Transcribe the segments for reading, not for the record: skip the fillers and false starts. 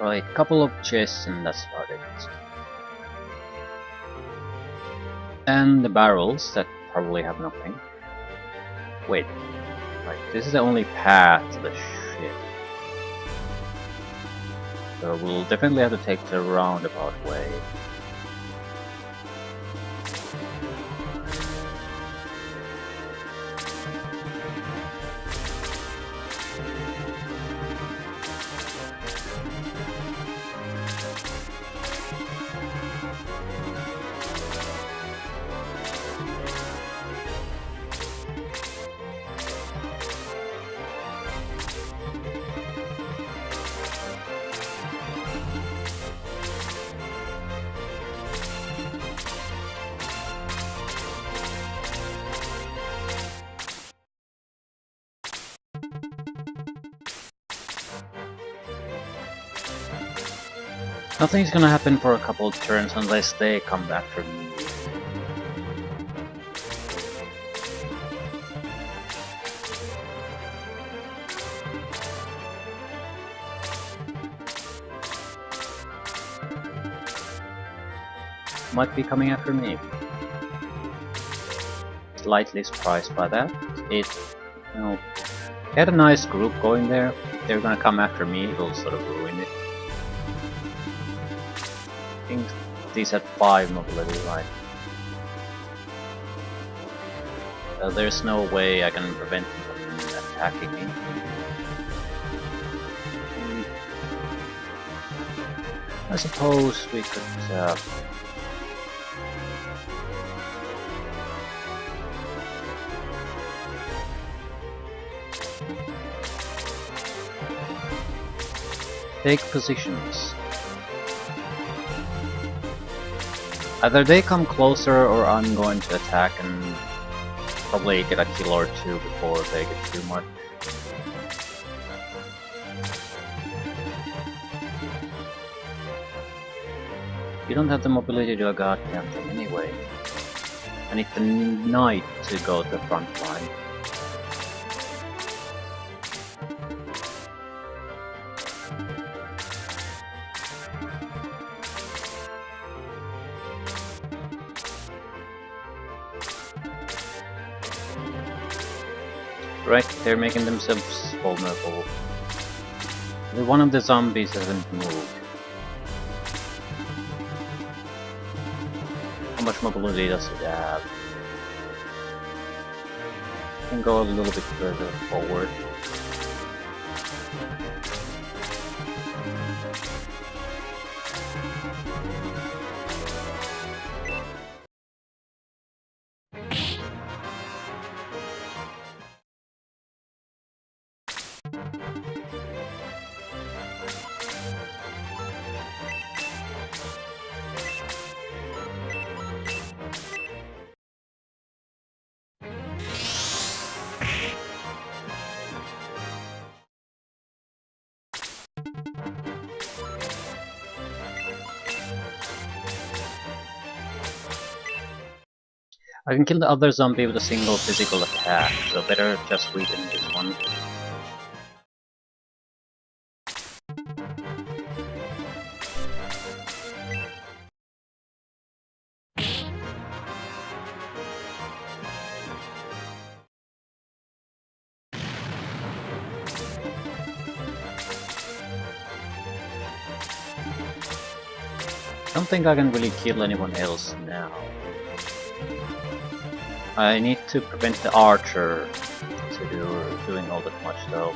Right, couple of chests and that's about it. And the barrels that probably have nothing. Wait, right, this is the only path to the ship. So we'll definitely have to take the roundabout way. Nothing's gonna happen for a couple of turns unless they come after me. Might be coming after me. Slightly surprised by that. It, you know, had a nice group going there. They're gonna come after me, it'll sort of ruin it. I think these had 5 mobility, right? There's no way I can prevent them from attacking me. I suppose we could take positions. Either they come closer or I'm going to attack and probably get a kill or 2 before they get too much. You don't have the mobility to do a goddamn thing anyway. I need the knight to go to the front line. Right, they're making themselves vulnerable. One of the zombies hasn't moved. How much mobility does it have? Can go a little bit further forward. I can kill the other zombie with a single physical attack, so better just weaken this one. I don't think I can really kill anyone else now. I need to prevent the archer to doing all that much though.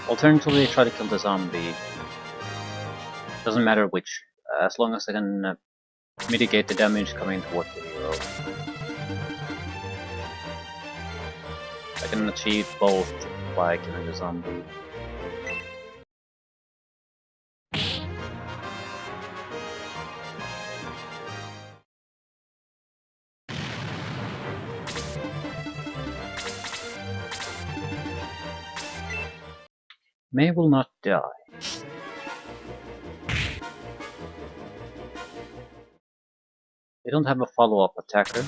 Alternatively, try to kill the zombie. Doesn't matter which, as long as I can mitigate the damage coming toward the hero. I can achieve both by killing the zombie. May will not die. They don't have a follow-up attacker.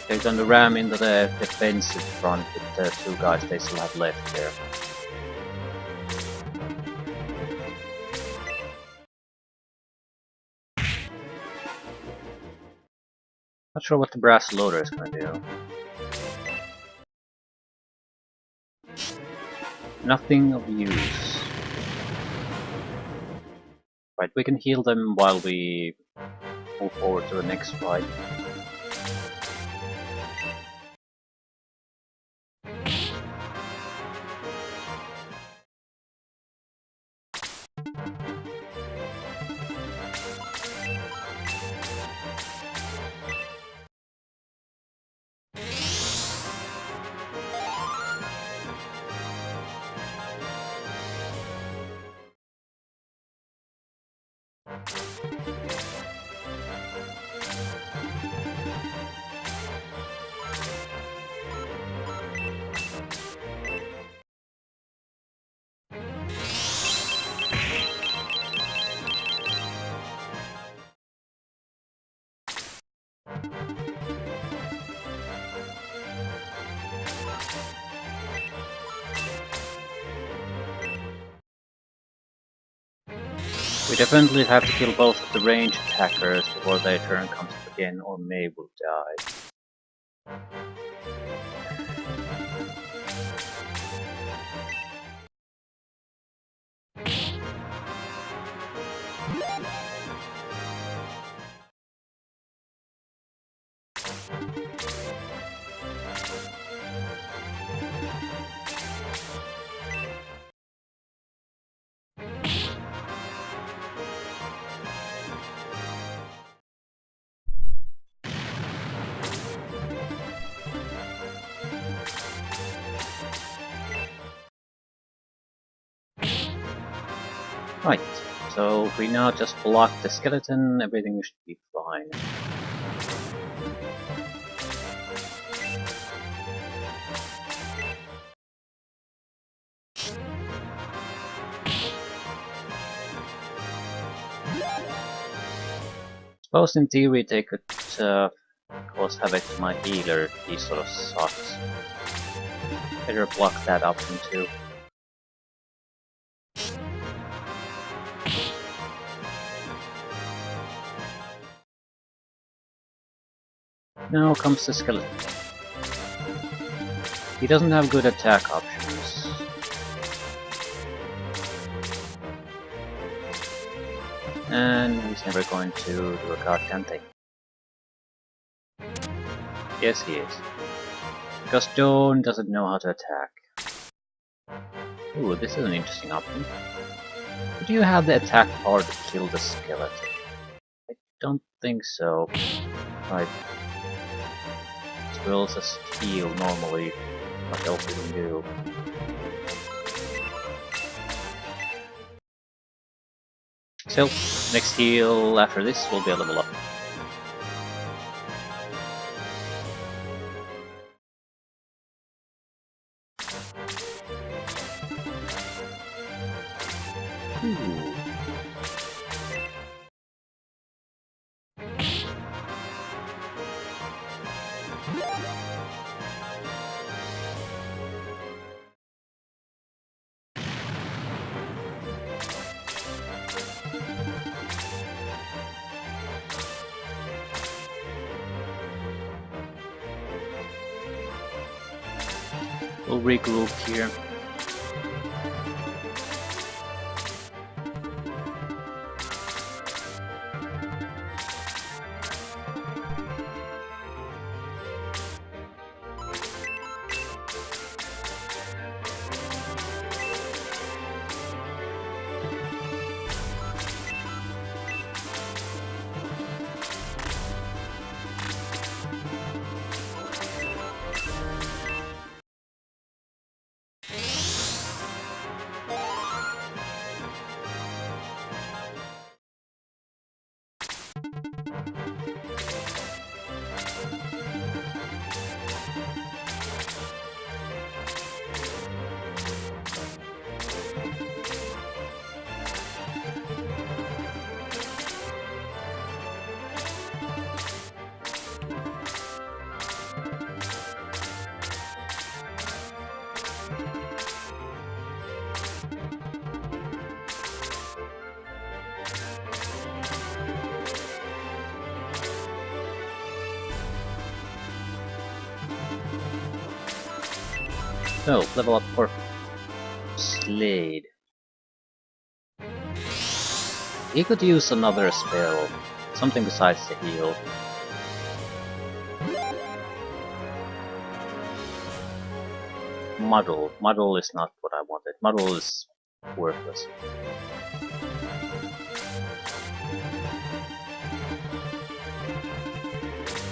They're going to ram into the defensive front with the two guys they still have left there. Not sure what the brass loader is going to do. Nothing of use. Right, we can heal them while we move forward to the next fight. We definitely have to kill both of the ranged attackers before their turn comes up again, or May will die. Right, so if we now just block the skeleton, everything should be fine. Suppose in theory they could cause havoc to my healer, he sort of sucks. Better block that option too. Now comes the skeleton. He doesn't have good attack options. And he's never going to do a goddamn thing. Yes, he is. Because Stone doesn't know how to attack. Ooh, this is an interesting option. Do you have the attack power to kill the skeleton? I don't think so. Right. Spells as heal normally. What else we can do? So, next heal after this will be a level up. Ooh. We'll regroup here. So, level up for Slade. He could use another spell, something besides the heal. Muddle. Muddle is not what I wanted. Muddle is worthless.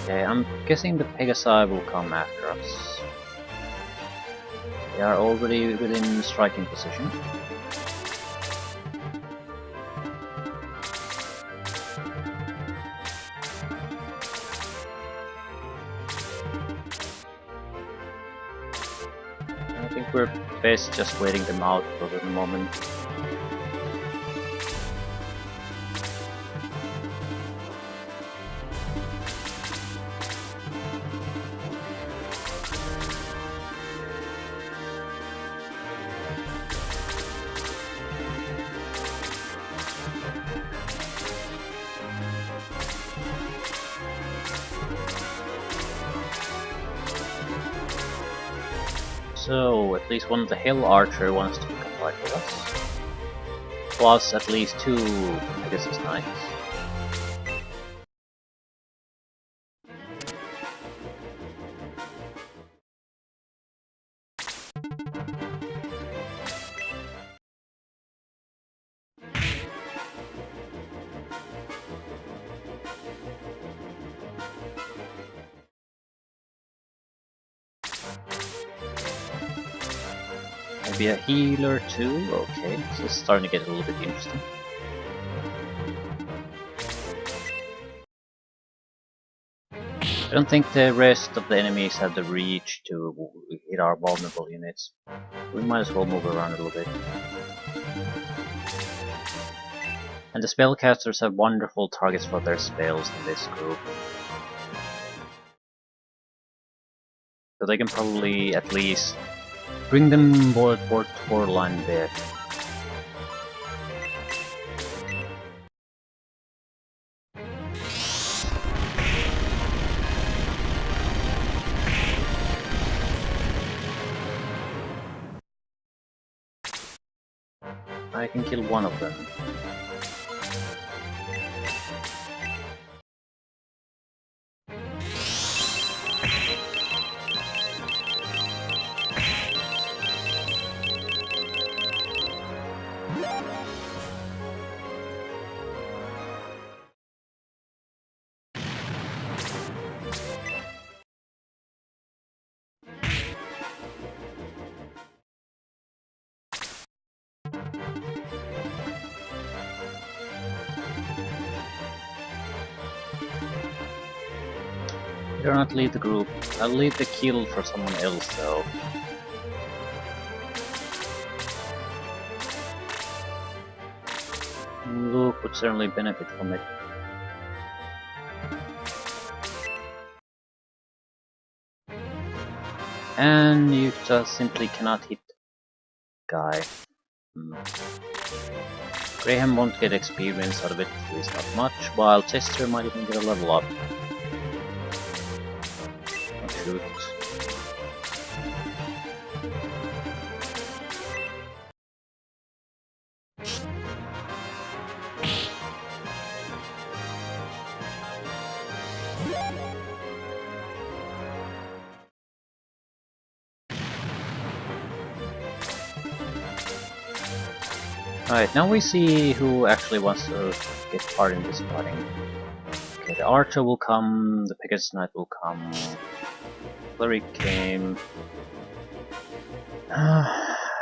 Okay, I'm guessing the Pegasi will come after us. They are already within striking position. I think we're best just waiting them out for the moment. So, at least one of the Hill Archer wants to become fight with us. Plus at least 2 Pegasus Knights. Maybe a healer too? Okay, this is starting to get a little bit interesting. I don't think the rest of the enemies have the reach to hit our vulnerable units. We might as well move around a little bit. And the spellcasters have wonderful targets for their spells in this group. So they can probably at least bring them borderline death. I can kill one of them. Do not lead the group. I'll leave the kill for someone else though. Luke would certainly benefit from it. And you just simply cannot hit guy. Graham won't get experience out of it, at least not much, while Chester might even get a level up. Oh shoot. Alright, now we see who actually wants to get part in this fighting. Okay, the Archer will come, the Pegasus Knight will come, Cleric came.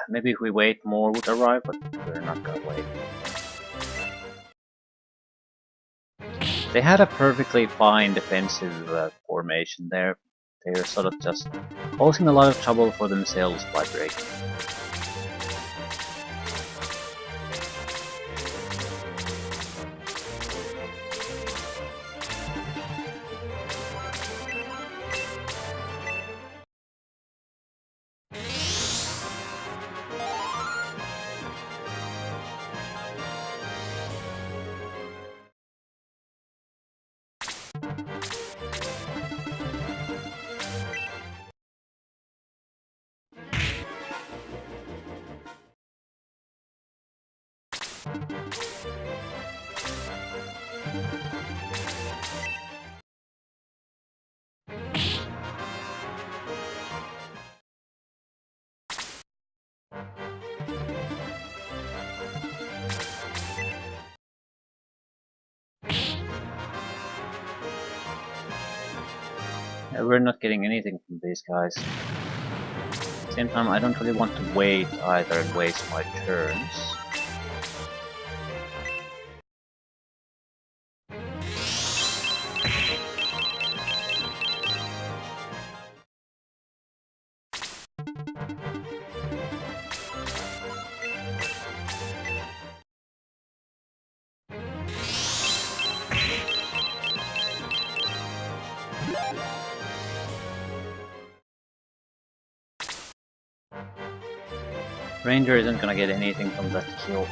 Maybe if we wait more would arrive, but we're not gonna wait. They had a perfectly fine defensive formation there. They're sort of just causing a lot of trouble for themselves by breaking. We're not getting anything from these guys. At the same time, I don't really want to wait either and waste my turns. Ranger isn't gonna get anything from that kill.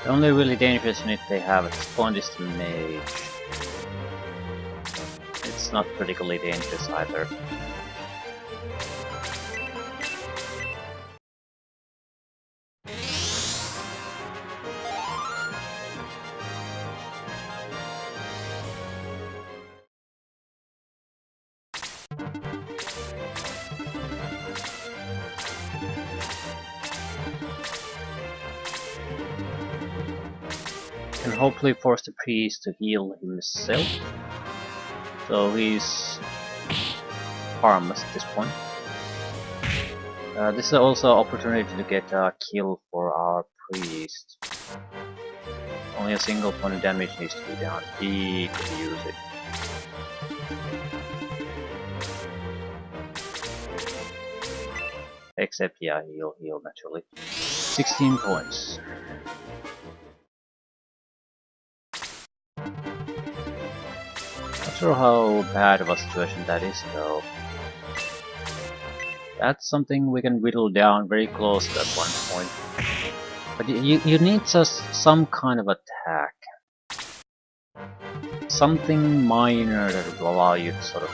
The only really dangerous unit they have at this point is the mage. It's not particularly dangerous either. Can hopefully force the priest to heal himself. So he's harmless at this point. This is also an opportunity to get a kill for our priest. Only a single point of damage needs to be done. He could use it. Except, yeah, he'll heal naturally. 16 points. Not sure how bad of a situation that is, though. That's something we can whittle down very close at one point. But you need just some kind of attack. Something minor that will allow you to sort of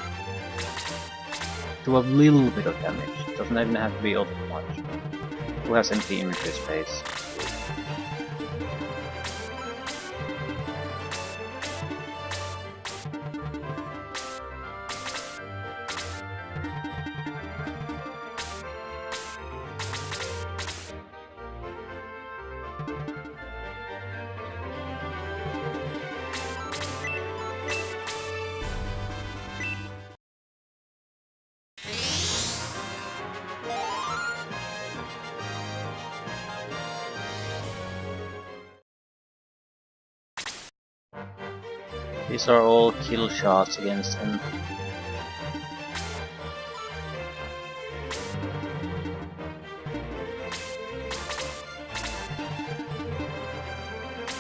do a little bit of damage. It doesn't even have to be all that much. Who has empty inventory space? These are all kill shots against him.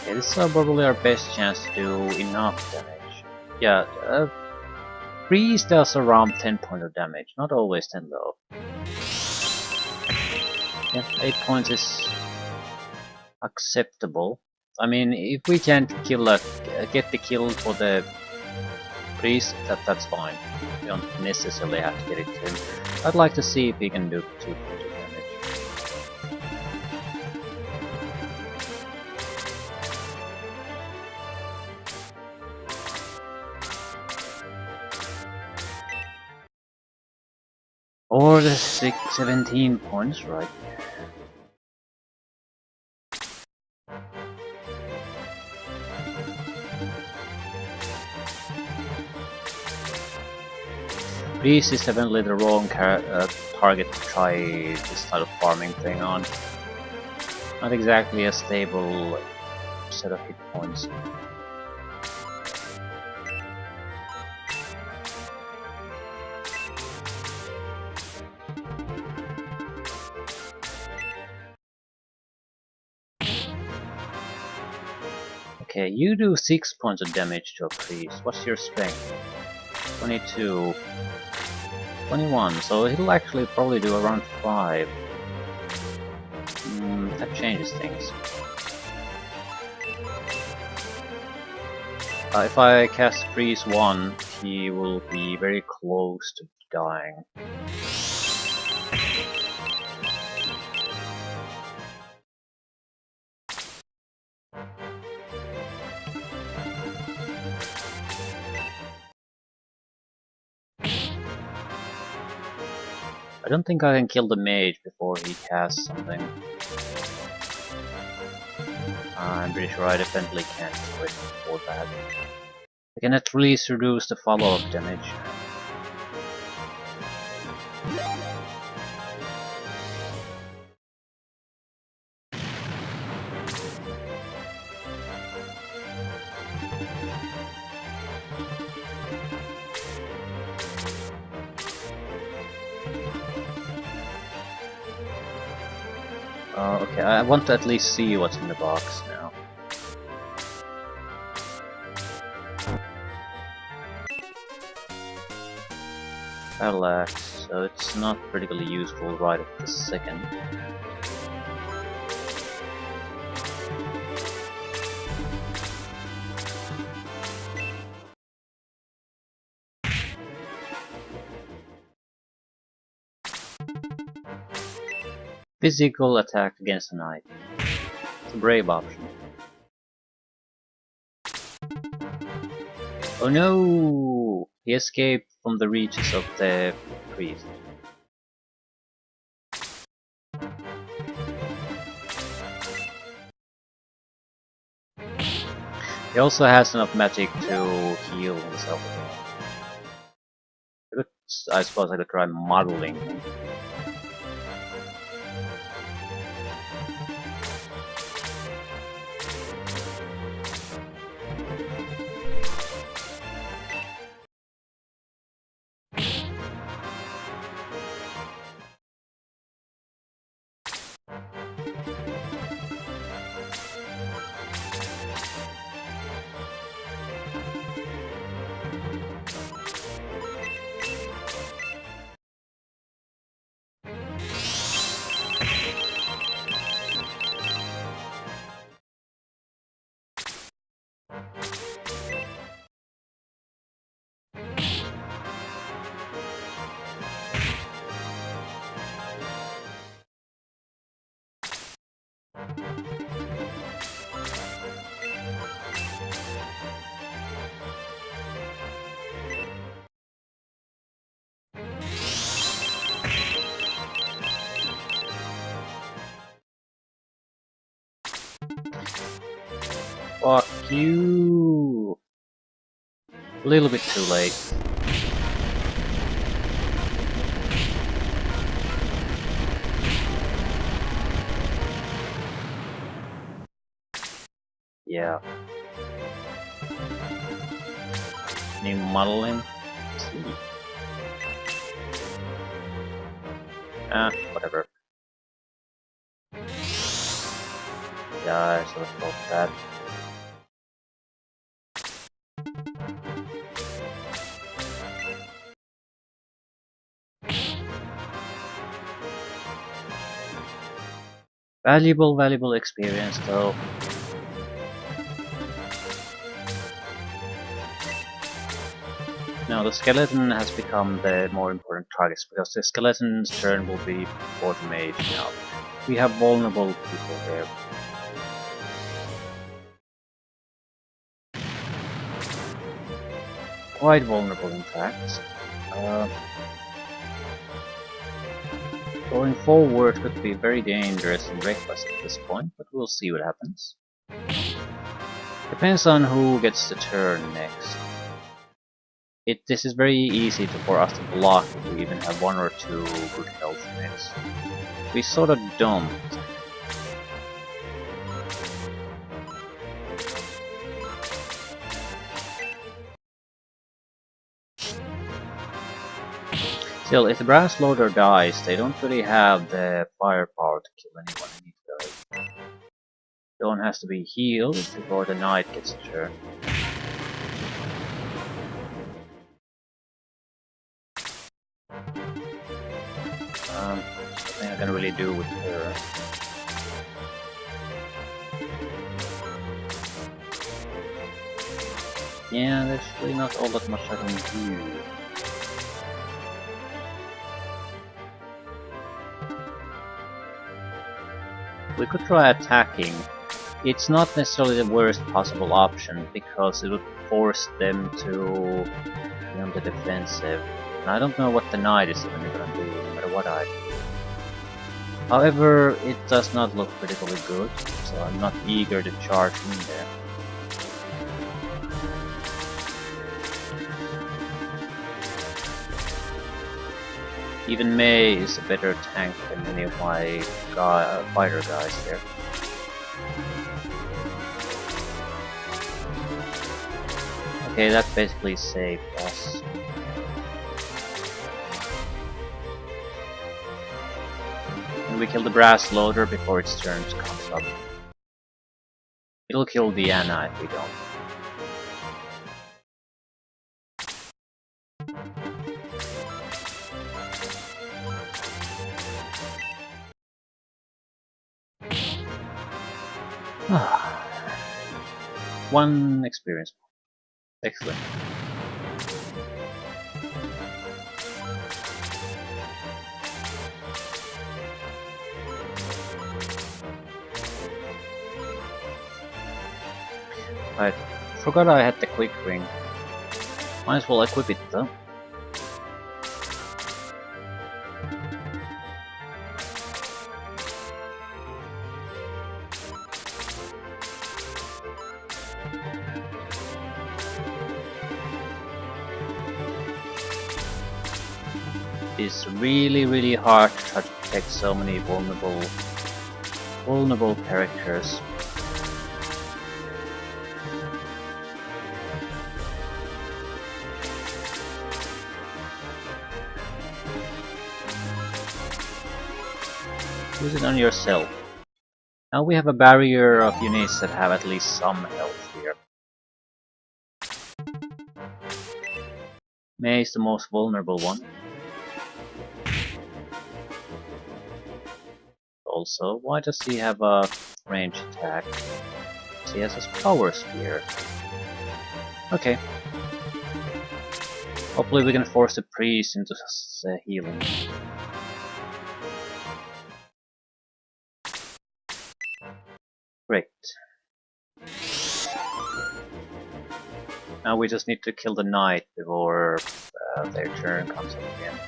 Okay, this is probably our best chance to do enough damage. Yeah, Priest does around 10 points of damage, not always 10 though. Yeah, 8 points is acceptable. I mean, if we can't kill get the kill for the priest, that's fine. We don't necessarily have to get it to him. I'd like to see if he can do 2 points of damage. Or the 17 points, right? Priest is definitely the wrong target to try this type of farming thing on. Not exactly a stable set of hit points. Okay, you do 6 points of damage to a priest. What's your strength? 22. 21, so he'll actually probably do around 5. That changes things. If I cast Freeze 1, he will be very close to dying. I don't think I can kill the mage before he casts something. I'm pretty sure I definitely can't do it before that. I can at least reduce the follow-up damage. Okay, I want to at least see what's in the box now. Battle axe, so it's not particularly useful right at this second. Physical attack against a knight. It's a brave option. Oh no! He escaped from the reaches of the priest. He also has enough magic to heal himself again. I suppose I could try modeling him. Fuck you! A little bit too late. Yeah. Can you model him? See. Whatever. Yeah, I sort of thought that. Valuable experience though. Now the skeleton has become the more important target because the skeleton's turn will be before the mage now. We have vulnerable people there. Quite vulnerable in fact. Going forward could be very dangerous and reckless at this point, but we'll see what happens. Depends on who gets the turn next. This is very easy for us to block if we even have 1 or 2 good health units. We sort of don't. Still, if the brass loader dies, they don't really have the firepower to kill anyone in these guys. Dawn has to be healed before the knight gets a turn. Nothing I can really do with her. Yeah, there's really not all that much I can do. We could try attacking. It's not necessarily the worst possible option, because it would force them to be on the defensive. And I don't know what the knight is even gonna do, no matter what I do. However, it does not look particularly good, so I'm not eager to charge in there. Even Mei is a better tank than any of my fighter guys there. Okay, that basically saved us. And we kill the brass loader before its turn comes up. It'll kill Diana if we don't. One experience. Excellent. Right, forgot I had the quick ring. Might as well equip it though. It's really hard to try to protect so many vulnerable characters. Use it on yourself. Now we have a barrier of units that have at least some health here. Mei is the most vulnerable one. Also, why does he have a range attack? He has his power spear. Okay. Hopefully we can force the priest into healing. Great. Now we just need to kill the knight before their turn comes up again.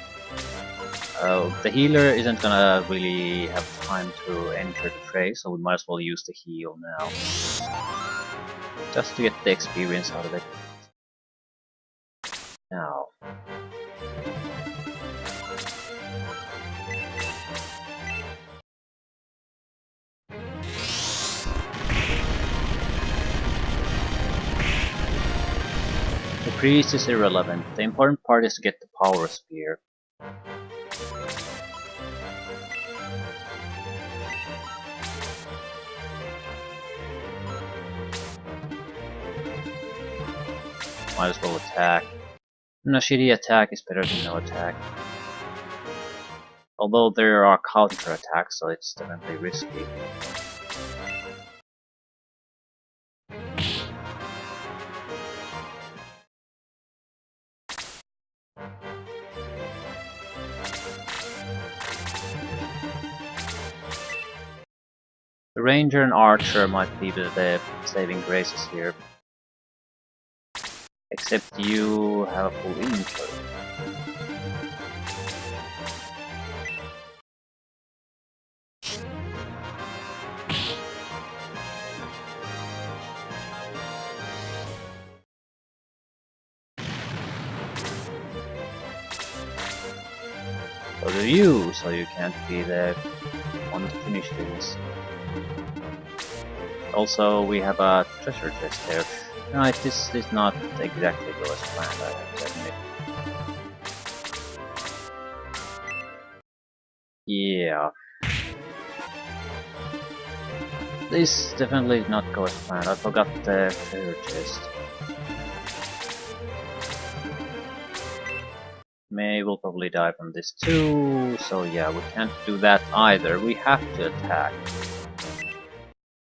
The healer isn't gonna really have time to enter the fray, so we might as well use the heal now. Just to get the experience out of it. Now. The priest is irrelevant. The important part is to get the power spear. Might as well attack. No, shitty attack is better than no attack. Although there are counter attacks, so it's definitely risky. The ranger and archer might be the saving graces here. Except you have a full inventory. So do you, so you can't be the one to finish things. Also, we have a treasure chest there. No, this is not exactly go as planned, I have to admit. Yeah. This definitely did not go as planned. I forgot the treasure chest. May will probably die from this too, so yeah, we can't do that either. We have to attack.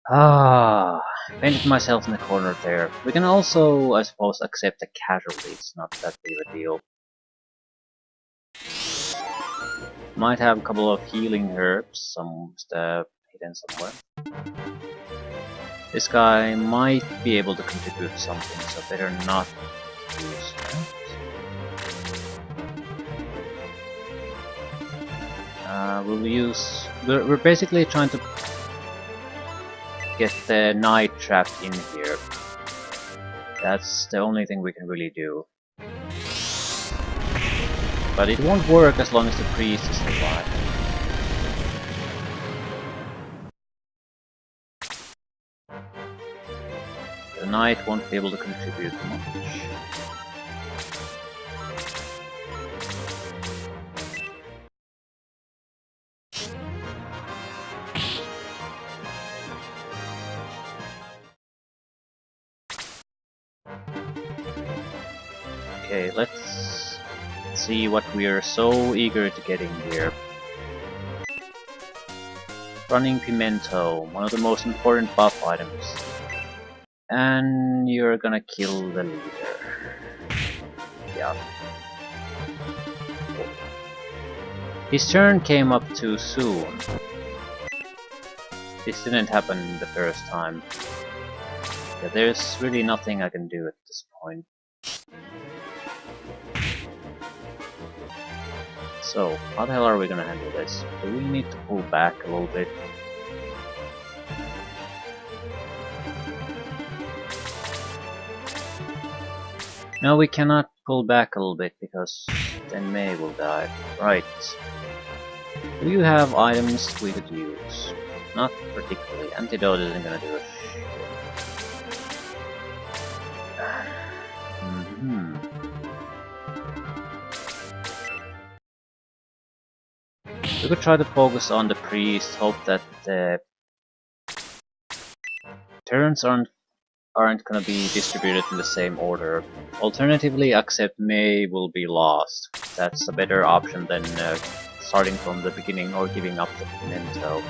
Ah, painted myself in the corner there. We can also, I suppose, accept the casualties, not that big of a deal. Might have a couple of healing herbs, some stuff hidden somewhere. This guy might be able to contribute something, so better not use that. We're basically trying to get the knight trapped in here. That's the only thing we can really do. But it won't work as long as the priest is alive. The knight won't be able to contribute much. Okay, let's see what we are so eager to get in here. Running Pimento, one of the most important buff items. And you're gonna kill the leader. Yeah. His turn came up too soon. This didn't happen the first time. Yeah, there's really nothing I can do at this point. So, how the hell are we gonna handle this? Do we need to pull back a little bit? No, we cannot pull back a little bit because then May will die. Right. Do you have items we could use? Not particularly. Antidote isn't gonna do a shit. We could try to focus on the priest, hope that the turns aren't gonna be distributed in the same order. Alternatively, accept May will be lost. That's a better option than starting from the beginning or giving up the pimento.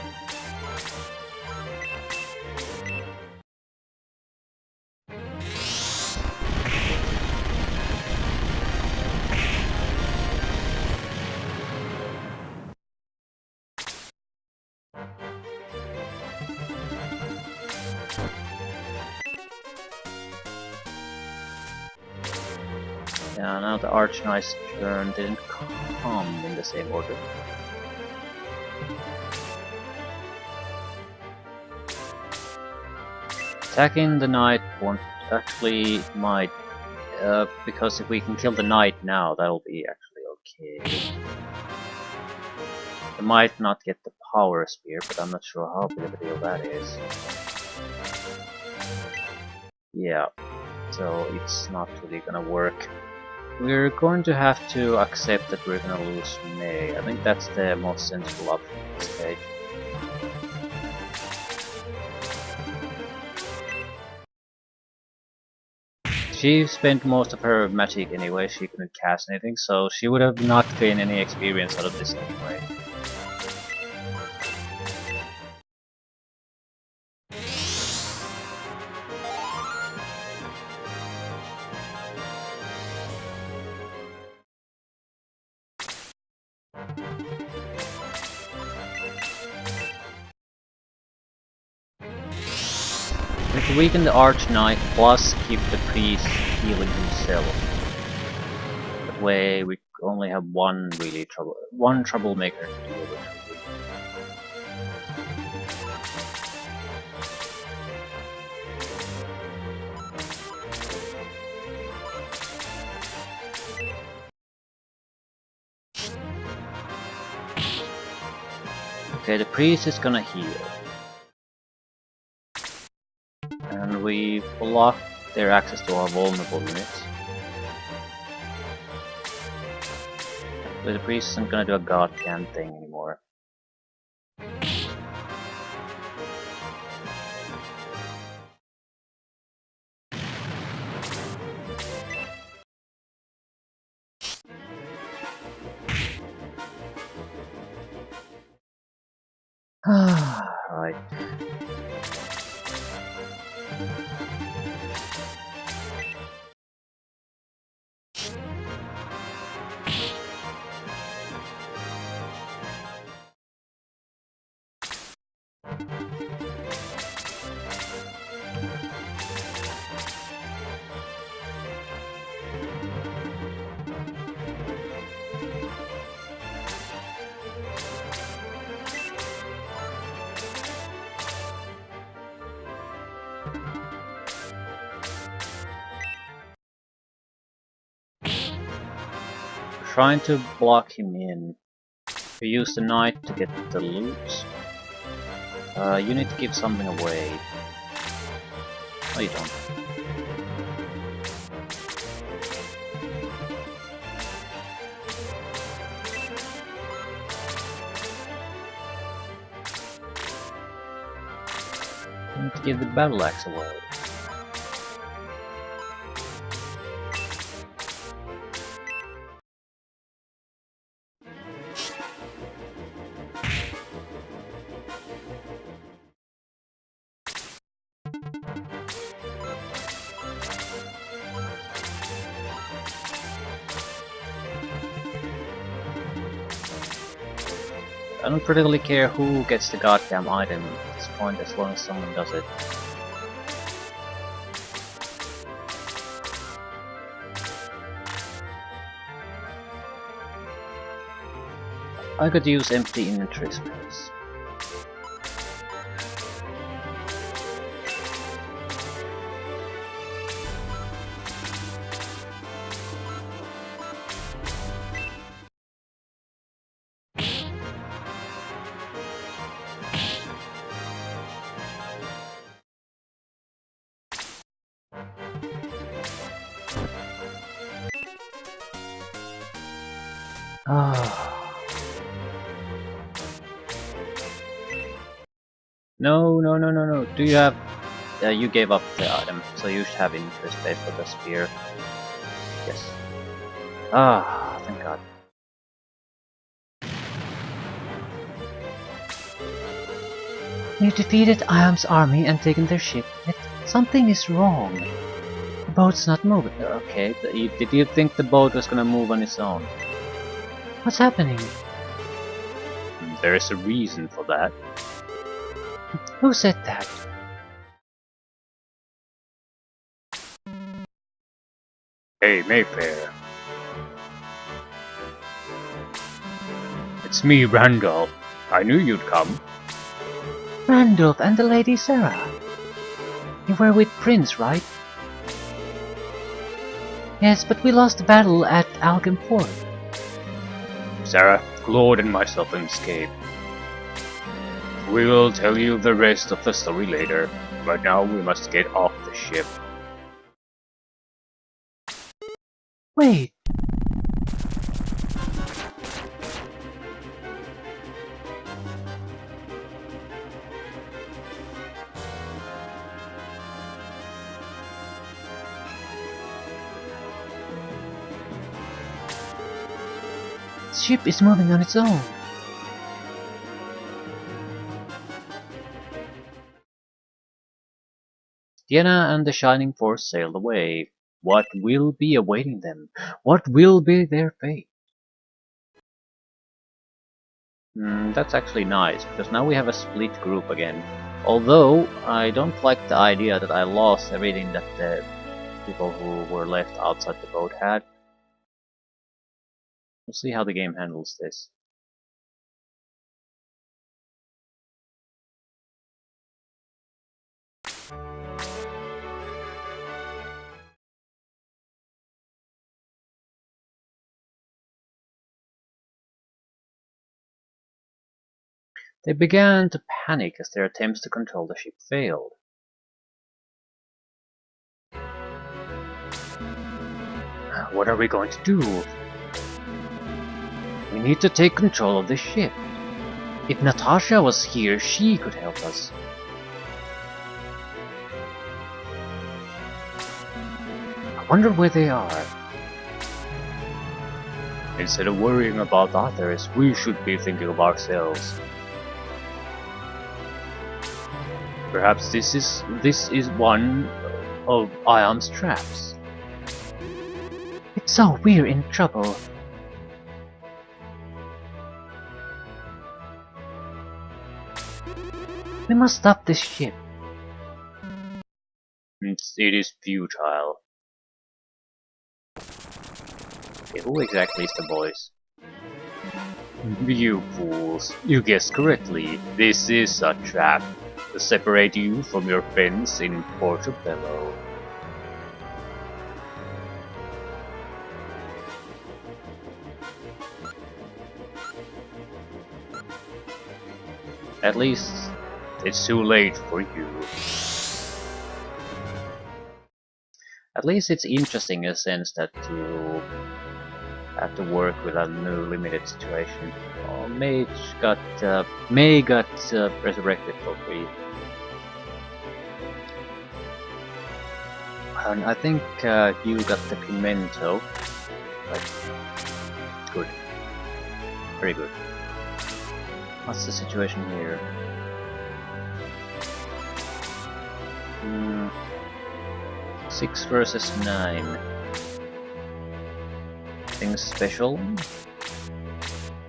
Yeah, now the Archnight's turn didn't come in the same order. Attacking the Knight won't actually might, because if we can kill the Knight now, that'll be actually okay. It might not get the Power Spear, but I'm not sure how big of a deal that is. Yeah, so it's not really gonna work. We're going to have to accept that we're gonna lose May. I think that's the most sensible option at this stage. She spent most of her magic anyway, she couldn't cast anything, so she would have not gained any experience out of this anyway. We can weaken the Arch Knight plus keep the priest healing himself. That way we only have one troublemaker to deal with. Okay, the priest is gonna heal. And we block their access to our vulnerable units. But the priest isn't gonna do a goddamn thing anymore. Right. Trying to block him in. You use the knight to get the loot. You need to give something away. No, you don't. You need to give the battle axe away. I don't particularly care who gets the goddamn item at this point, as long as someone does it. I could use empty inventory space. No, no, no, no, no. Do you have... you gave up the item, so you should have inventory space for the spear. Yes. Thank god. We've defeated Algam's army and taken their ship, yet something is wrong. The boat's not moving. Okay, did you think the boat was gonna move on its own? What's happening? There is a reason for that. Who said that? Hey, Mayfair. It's me, Randolph. I knew you'd come. Randolph and the Lady Sarah. You were with Prince, right? Yes, but we lost the battle at Algam Port. Sarah, Claude and myself escaped. We will tell you the rest of the story later. Right now we must get off the ship. Wait. The ship is moving on its own. Diana and the Shining Force sailed away. What will be awaiting them? What will be their fate? That's actually nice, because now we have a split group again. Although, I don't like the idea that I lost everything that the people who were left outside the boat had. We'll see how the game handles this. They began to panic as their attempts to control the ship failed. What are we going to do? We need to take control of the ship. If Natasha was here, she could help us. I wonder where they are. Instead of worrying about others, we should be thinking of ourselves. Perhaps this is one of Iam's traps. It's so we're in trouble. We must stop this ship. It is futile. Okay, who exactly is the voice? You fools, you guessed correctly. This is a trap to separate you from your friends in Portobello. At least it's too late for you. At least it's interesting in a sense that you have to work with a new limited situation. Oh, May got resurrected for free. And I think you got the pimento. But good. Very good. What's the situation here? 6 versus 9. Things special.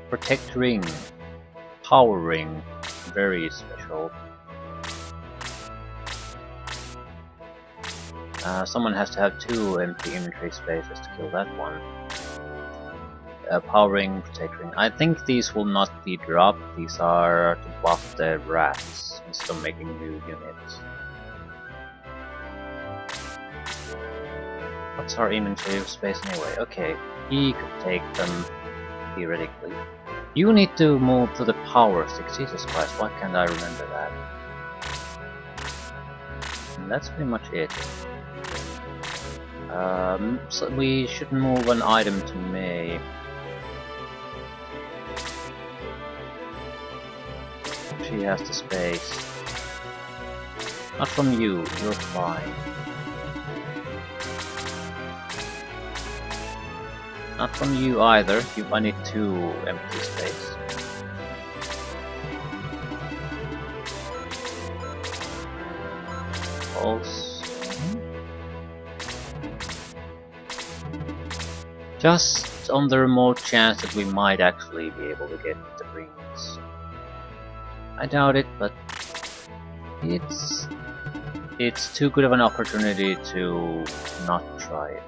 Protect ring. Power ring. Very special. Someone has to have 2 empty inventory spaces to kill that one. Power ring, protect ring. I think these will not be dropped. These are to buff the rats instead of making new units. What's our inventory space anyway? Okay, he could take them theoretically. You need to move to the power stick. Jesus Christ, why can't I remember that? And that's pretty much it. So we should move an item to May. She has the space. Not from you, you're fine. Not from you either, I need 2 empty space. Also, just on the remote chance that we might actually be able to get the rings. I doubt it, but it's too good of an opportunity to not try it.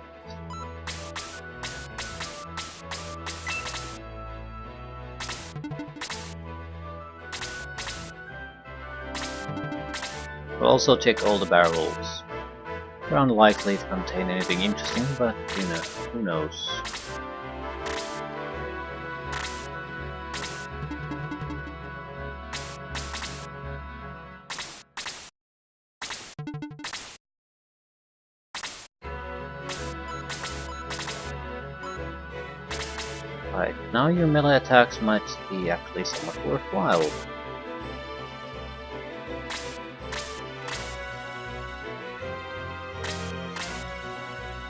We'll also check all the barrels. They're unlikely to contain anything interesting, but you know, who knows. Right, now your melee attacks might be actually somewhat worthwhile.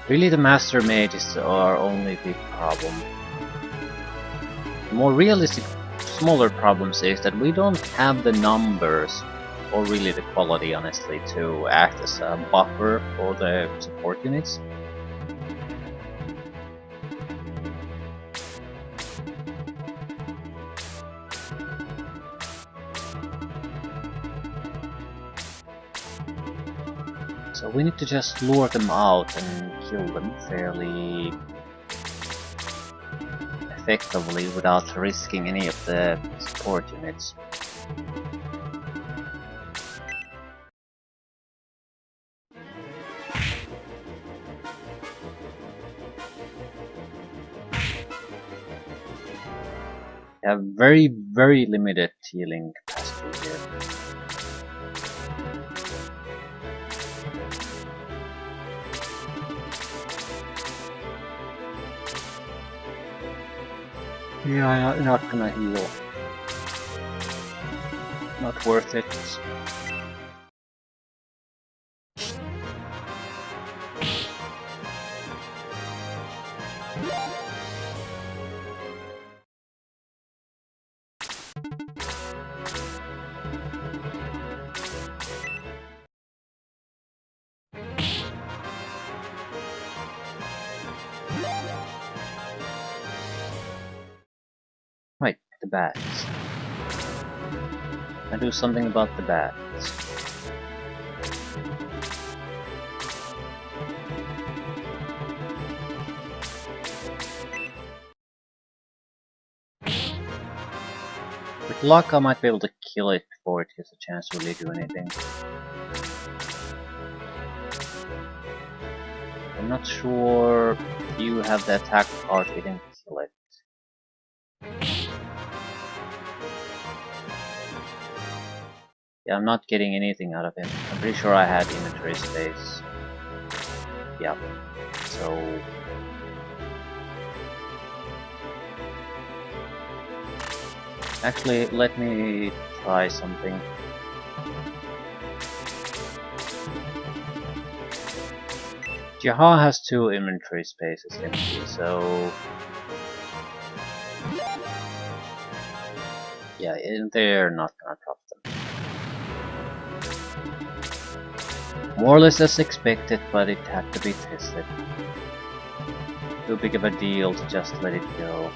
Really, the Master Mage is our only big problem. The more realistic, smaller problems is that we don't have the numbers, or really the quality honestly, to act as a buffer for the support units. So we need to just lure them out and kill them fairly effectively without risking any of the support units. We have very limited healing capacity here. Yeah, I'm not gonna heal. Not worth it. the bats. And do something about the bats. With luck, I might be able to kill it before it gets a chance to really do anything. I'm not sure if you have the attack part, we didn't kill it. Yeah, I'm not getting anything out of him. I'm pretty sure I had inventory space. Yeah, so... Actually, let me try something. Jaha has 2 inventory spaces empty, so... Yeah, they're not gonna drop them. More or less as expected, but it had to be tested. Too big of a deal to just let it go.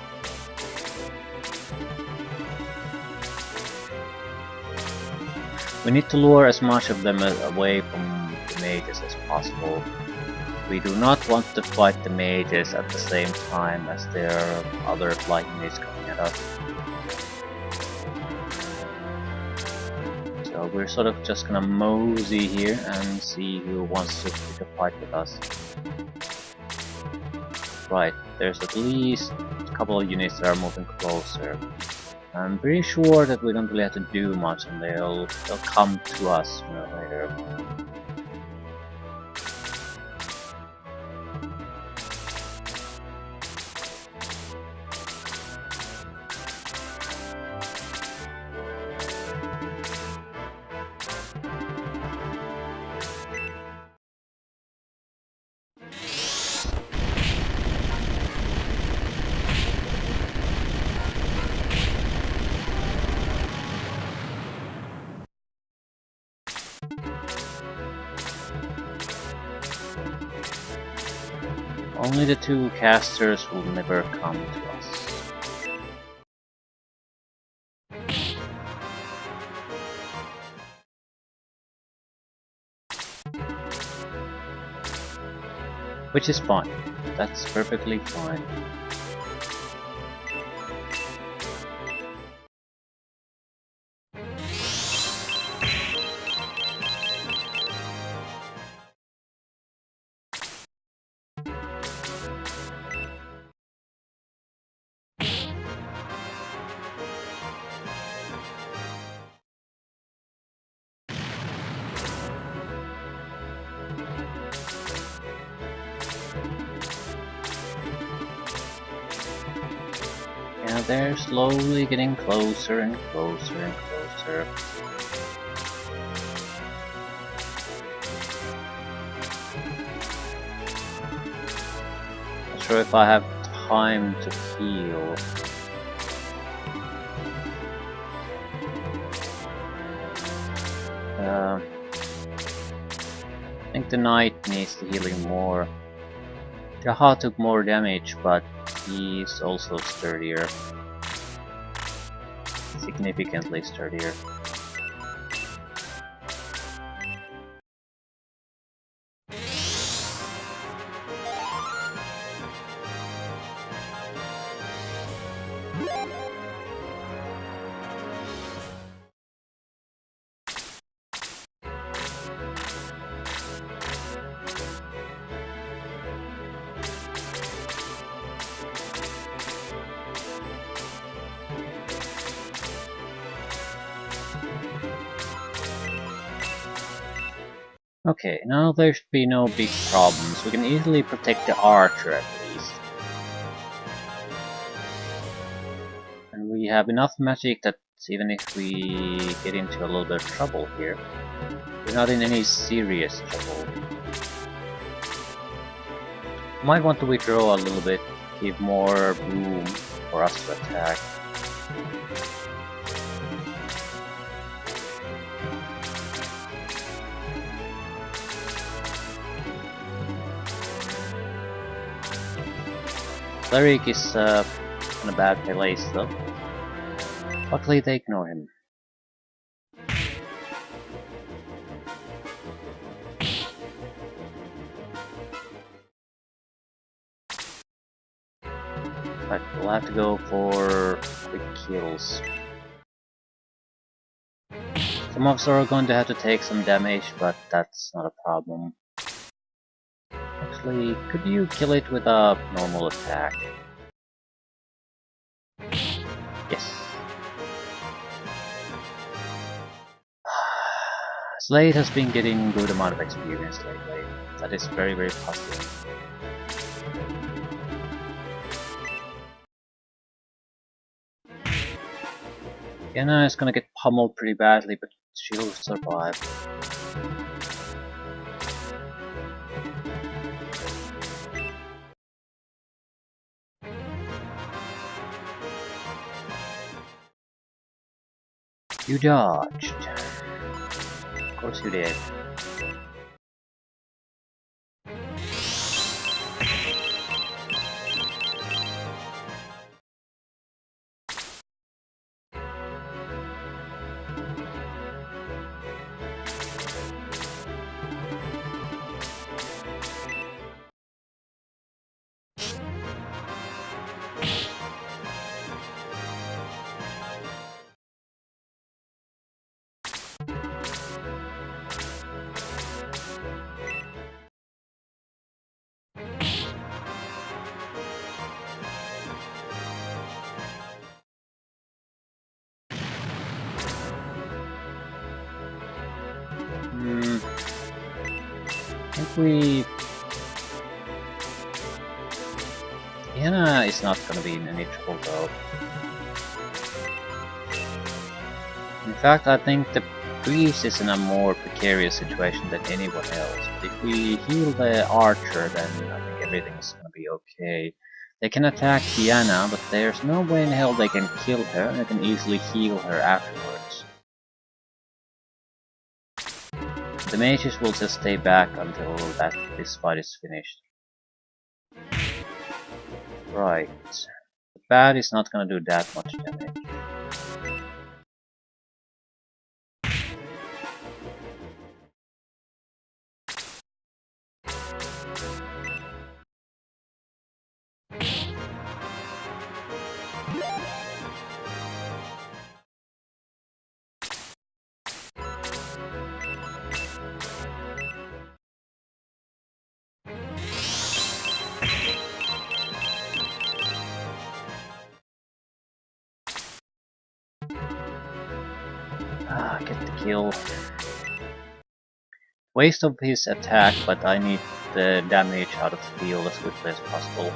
We need to lure as much of them away from the mages as possible. We do not want to fight the mages at the same time as there are other flying mages coming at us. So we're sort of just gonna mosey here and see who wants to pick a fight with us. Right, there's at least a couple of units that are moving closer. I'm pretty sure that we don't really have to do much and they'll come to us sooner or later. Only the 2 casters will never come to us. Which is fine. That's perfectly fine. Yeah, they're slowly getting closer and closer and closer. Not sure if I have time to heal. I think the knight needs the healing more. Jaha took more damage, but he's also sturdier. Significantly sturdier. Okay, now there should be no big problems. We can easily protect the archer at least. And we have enough magic that even if we get into a little bit of trouble here, we're not in any serious trouble. Might want to withdraw a little bit, give more room for us to attack. Cleric is in a bad place though. Luckily they ignore him. But we'll have to go for quick kills. Some of us are going to have to take some damage, but that's not a problem. Actually, could you kill it with a normal attack? Yes. Slade has been getting good amount of experience lately. That is very, very positive. Yenna is gonna get pummeled pretty badly, but she'll survive. You dodged. Of course you did. I think we... Yenna is not gonna be in any trouble though. In fact, I think the priest is in a more precarious situation than anyone else. But if we heal the archer, then I think everything is gonna be okay. They can attack Diana, but there's no way in hell they can kill her, and they can easily heal her afterwards. The mages will just stay back until this fight is finished. Right. The bat is not gonna do that much damage. Get the kill. Waste of his attack, but I need the damage out of the field as quickly as possible.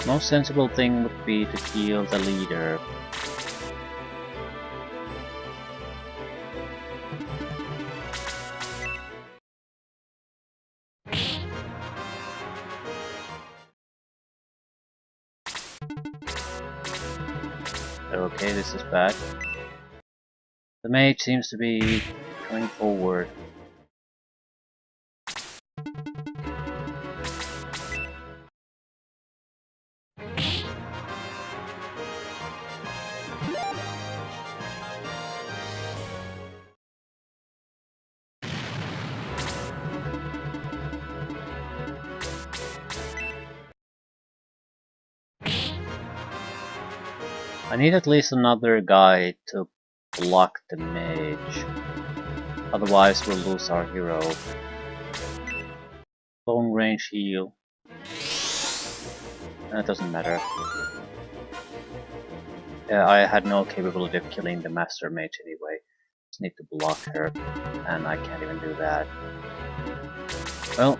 Most sensible thing would be to kill the leader. Okay, this is bad. The mage seems to be coming forward. I need at least another guy to block the mage. Otherwise we'll lose our hero. Long range heal. That doesn't matter. I had no capability of killing the master mage anyway. Just need to block her, and I can't even do that. Well,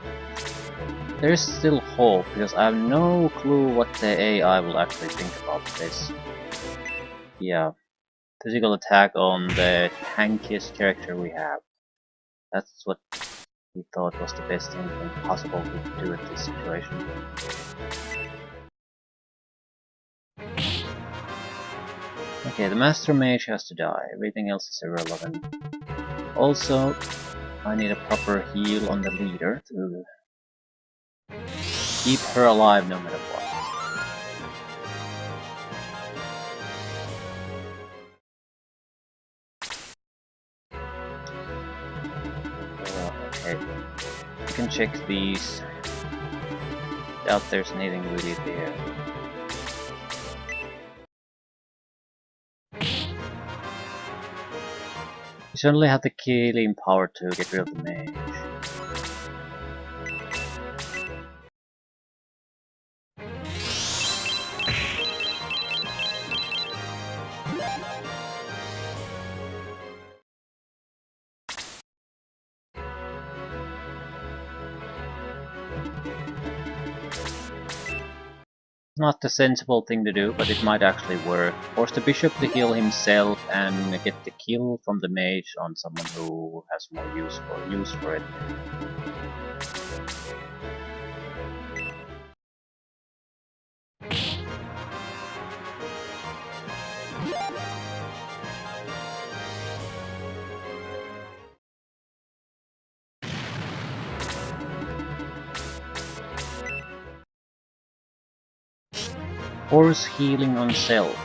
there's still hope, because I have no clue what the AI will actually think about this. Yeah, physical attack on the tankiest character we have. That's what we thought was the best thing possible to do in this situation. Okay, the Master Mage has to die. Everything else is irrelevant. Also, I need a proper heal on the leader to keep her alive no matter what. Okay, you can check these. Doubt there's anything really there. You certainly have the killing power to get rid of the mage. Not the sensible thing to do, but it might actually work. Force the bishop to heal himself and get the kill from the mage on someone who has more use for it. Force healing on self.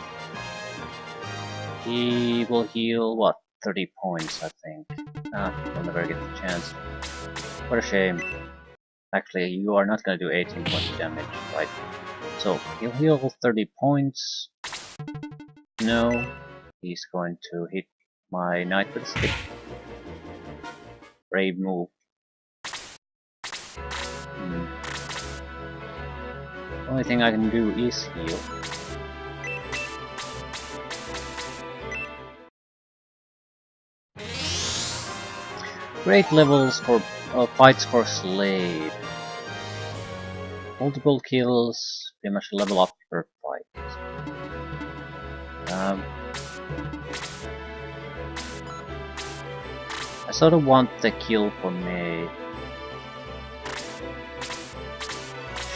He will heal, what, 30 points, I think. He'll never get the chance. What a shame. Actually, you are not gonna do 18 points of damage, right? So, he'll heal 30 points. No. He's going to hit my knight with a stick. Brave move. Only thing I can do is heal. Great levels for fights for Slade. Multiple kills, pretty much level up per fight. I sort of want the kill for May.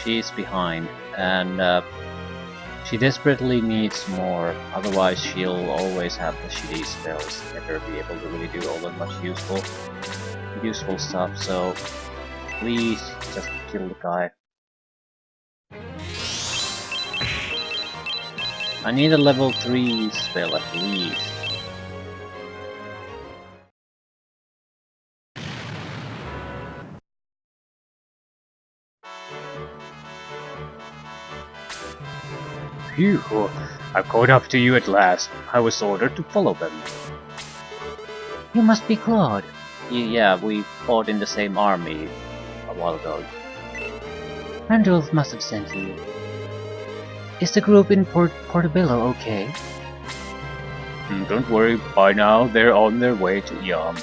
She's behind, and she desperately needs more, otherwise she'll always have the shitty spells, never be able to really do all that much useful stuff, so please just kill the guy. I need a level 3 spell at least. Phew, I've caught up to you at last. I was ordered to follow them. You must be Claude. Yeah, we fought in the same army a while ago. Randolph must have sent you. Is the group in Portobello okay? Don't worry, by now they're on their way to Yam.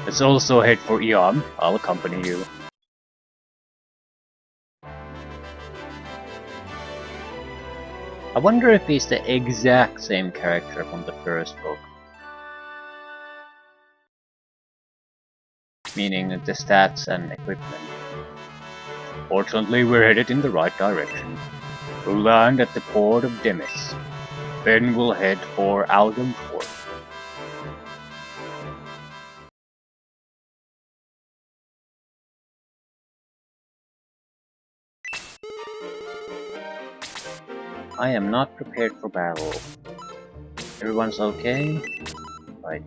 Let's also head for Yam. I'll accompany you. I wonder if he's the exact same character from the first book. Meaning the stats and equipment. Fortunately, we're headed in the right direction. We'll land at the port of Demis. Then we'll head for Algam Fort. I am not prepared for battle. Everyone's okay? Right.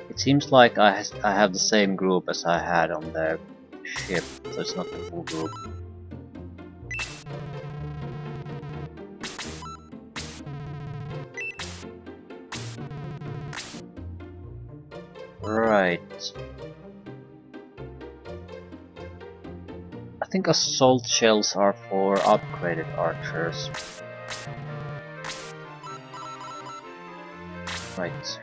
It seems like I have the same group as I had on the ship, so it's not the full group. Right. I think assault shells are for upgraded archers. Right.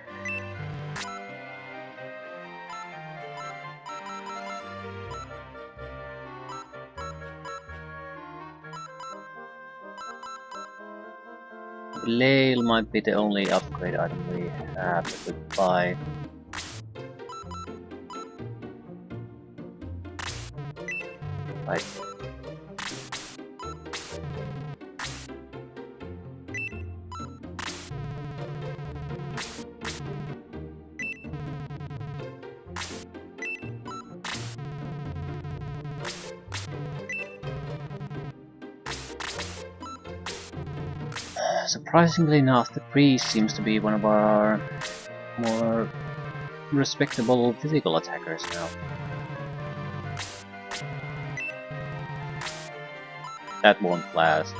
Flail might be the only upgrade item we have to buy. Right. Surprisingly enough, the priest seems to be one of our more respectable physical attackers now. That won't last.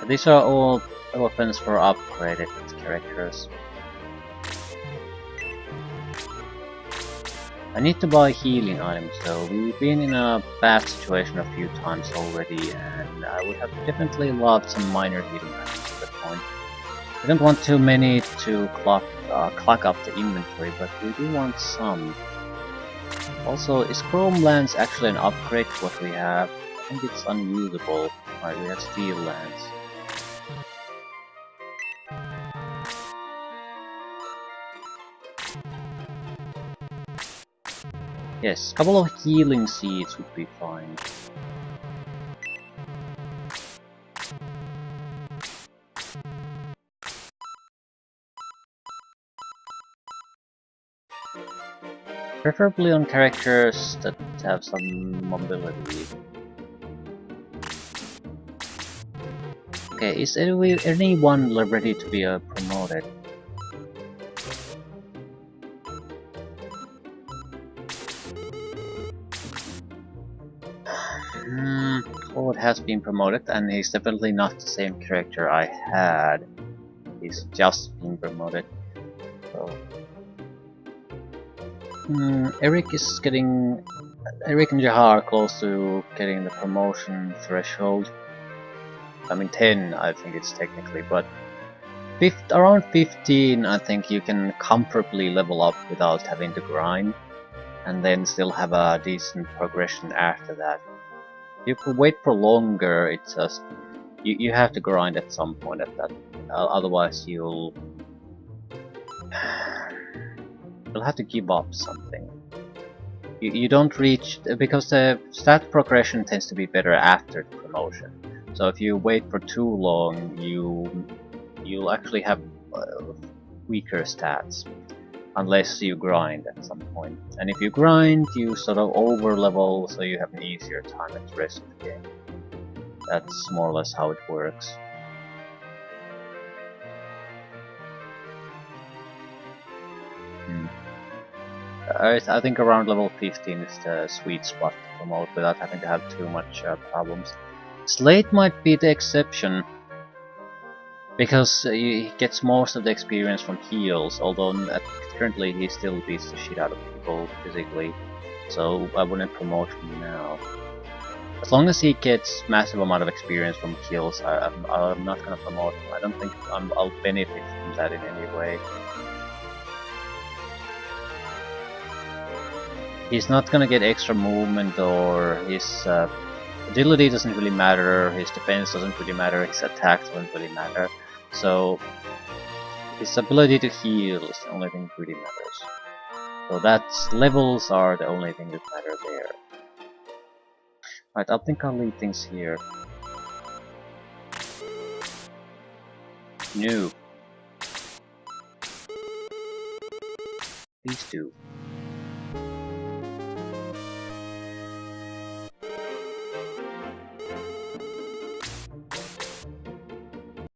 These are all weapons for upgraded characters. I need to buy healing items though. We've been in a bad situation a few times already, and I would have definitely loved some minor healing items at that point. I don't want too many to clog up the inventory, but we do want some. Also, is Chrome Lance actually an upgrade to what we have? I think it's unusable. Right, we have Steel Lance. Yes, a couple of healing seeds would be fine. Preferably on characters that have some mobility. Okay, is anyone ready to be promoted? Claude has been promoted, and he's definitely not the same character I had. He's just been promoted. So, Eric and Jahar are close to getting the promotion threshold. I mean 10, I think it's technically, but around 15, I think you can comfortably level up without having to grind, and then still have a decent progression after that. You could wait for longer, it's just you have to grind at some point at that, otherwise you'll have to give up something. You don't reach, because the stat progression tends to be better after the promotion. So if you wait for too long, you'll actually have weaker stats, unless you grind at some point. And if you grind, you sort of over level, so you have an easier time at the rest of the game. That's more or less how it works. I think around level 15 is the sweet spot to promote without having to have too much problems. Slate might be the exception, because he gets most of the experience from heals, although currently he still beats the shit out of people physically, so I wouldn't promote him now. As long as he gets massive amount of experience from kills, I'm not gonna promote him. I don't think I'll benefit from that in any way. He's not gonna get extra movement, or his agility doesn't really matter, his defense doesn't really matter, his attack doesn't really matter. So his ability to heal is the only thing that really matters. So that's levels are the only thing that matter there. Right, I think I'll leave things here. No. Please do.